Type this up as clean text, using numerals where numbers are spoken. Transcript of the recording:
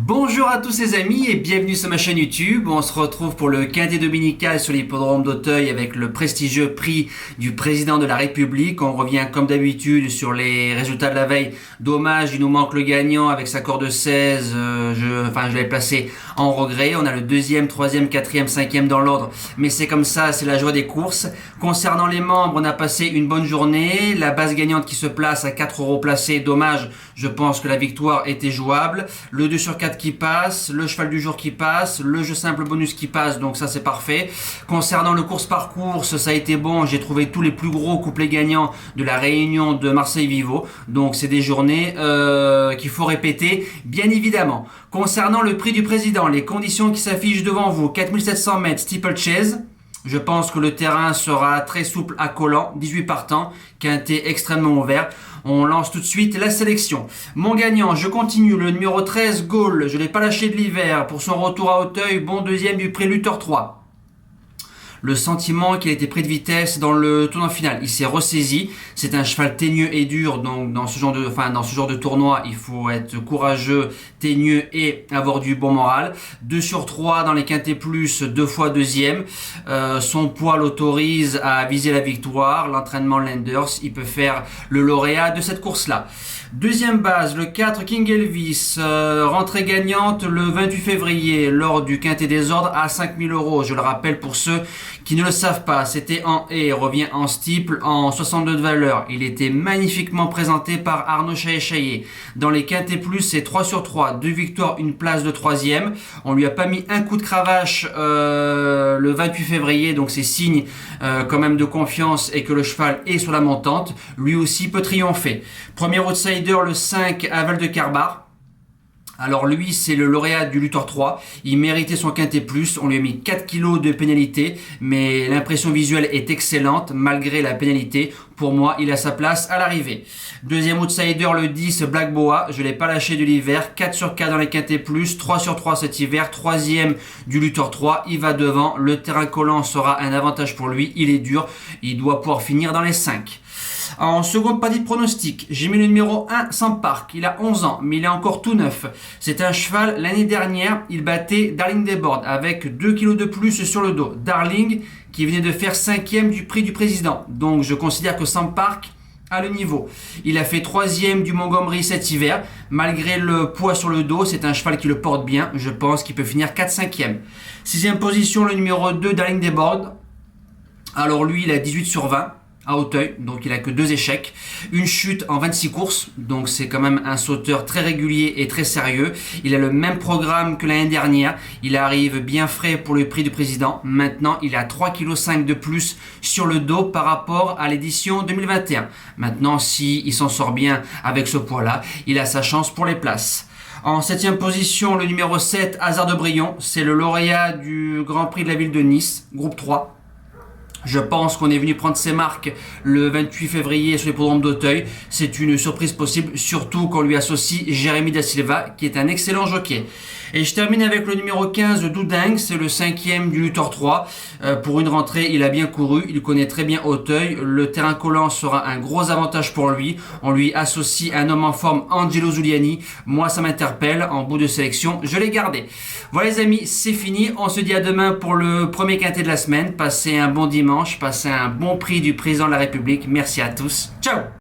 Bonjour à tous les amis et bienvenue sur ma chaîne YouTube. On se retrouve pour le quintet dominical sur l'hippodrome d'Auteuil avec le prestigieux prix du président de la République. On revient comme d'habitude sur les résultats de la veille. Dommage, il nous manque le gagnant avec sa corde 16. Je l'ai placé en regret. On a le deuxième, troisième, quatrième, cinquième dans l'ordre. Mais c'est comme ça, c'est la joie des courses. Concernant les membres, on a passé une bonne journée. La base gagnante qui se place à 4 € placés. Dommage, je pense que la victoire était jouable. Le 2 sur 4 qui passe, le cheval du jour qui passe, le jeu simple bonus qui passe, donc ça c'est parfait. Concernant le course par course, ça a été bon, j'ai trouvé tous les plus gros couplets gagnants de la réunion de Marseille-Vivo, donc c'est des journées qu'il faut répéter, bien évidemment. Concernant le prix du président, les conditions qui s'affichent devant vous, 4700 mètres, steeplechase. Je pense que le terrain sera très souple à collant, 18 partants, quintet extrêmement ouvert. On lance tout de suite la sélection. Mon gagnant, je continue, le numéro 13, Gaulle. Je ne l'ai pas lâché de l'hiver pour son retour à Auteuil, bon deuxième du Préluteur 3. Le sentiment qu'il a été pris de vitesse dans le tournoi final. Il s'est ressaisi. C'est un cheval teigneux et dur. Donc, dans ce genre de tournoi, il faut être courageux, teigneux et avoir du bon moral. 2 sur 3 dans les quintets plus, 2 fois deuxième. Son poids l'autorise à viser la victoire. L'entraînement Lenders, il peut faire le lauréat de cette course-là. Deuxième base, le 4 King Elvis, rentrée gagnante le 28 février lors du quintet des ordres à 5000 €. Je le rappelle pour ceux qui ne le savent pas, c'était en et revient en steeple en 62 de valeur. Il était magnifiquement présenté par Arnaud Chaillet. Dans les quintets plus, c'est 3 sur 3, 2 victoires, une place de troisième. On lui a pas mis un coup de cravache le 28 février, donc c'est signe quand même de confiance et que le cheval est sur la montante. Lui aussi peut triompher. Premier outsider, le 5 Aval de Carbar. Alors lui, c'est le lauréat du Luthor 3. Il méritait son quintet plus. On lui a mis 4 kilos de pénalité, mais l'impression visuelle est excellente malgré la pénalité. Pour moi, il a sa place à l'arrivée. Deuxième outsider, le 10 Black Boa. Je ne l'ai pas lâché de l'hiver. 4 sur 4 dans les quintets plus. 3 sur 3 cet hiver. Troisième du Luthor 3. Il va devant. Le terrain collant sera un avantage pour lui. Il est dur. Il doit pouvoir finir dans les 5. En seconde partie de pronostic, j'ai mis le numéro 1, Sampark. Il a 11 ans, mais il est encore tout neuf. C'est un cheval, l'année dernière, il battait Darling Desbordes avec 2 kilos de plus sur le dos. Darling, qui venait de faire 5e du prix du président. Donc je considère que Sampark a le niveau. Il a fait 3e du Montgomery cet hiver. Malgré le poids sur le dos, c'est un cheval qui le porte bien. Je pense qu'il peut finir 4-5e. 6e position, le numéro 2, Darling Desbordes. Alors lui, il a 18 sur 20. À Auteuil, donc il a que 2 échecs, une chute en 26 courses, donc c'est quand même un sauteur très régulier et très sérieux. Il a le même programme que l'année dernière, il arrive bien frais pour le prix du président. Maintenant il a 3,5 kg de plus sur le dos par rapport à l'édition 2021. Maintenant s'il s'en sort bien avec ce poids là, il a sa chance pour les places. En 7e position, le numéro 7, Hasard de Brion, c'est le lauréat du Grand Prix de la ville de Nice, groupe 3. Je pense qu'on est venu prendre ses marques le 28 février sur l'hippodrome d'Auteuil. C'est une surprise possible, surtout qu'on lui associe Jérémy Da Silva, qui est un excellent jockey. Et je termine avec le numéro 15, Doudingue, c'est le 5e du Luthor 3. Pour une rentrée, il a bien couru, il connaît très bien Auteuil. Le terrain collant sera un gros avantage pour lui. On lui associe un homme en forme, Angelo Zuliani. Moi, ça m'interpelle. En bout de sélection, je l'ai gardé. Voilà les amis, c'est fini. On se dit à demain pour le premier quintet de la semaine. Passez un bon dimanche, passez un bon prix du président de la République. Merci à tous. Ciao!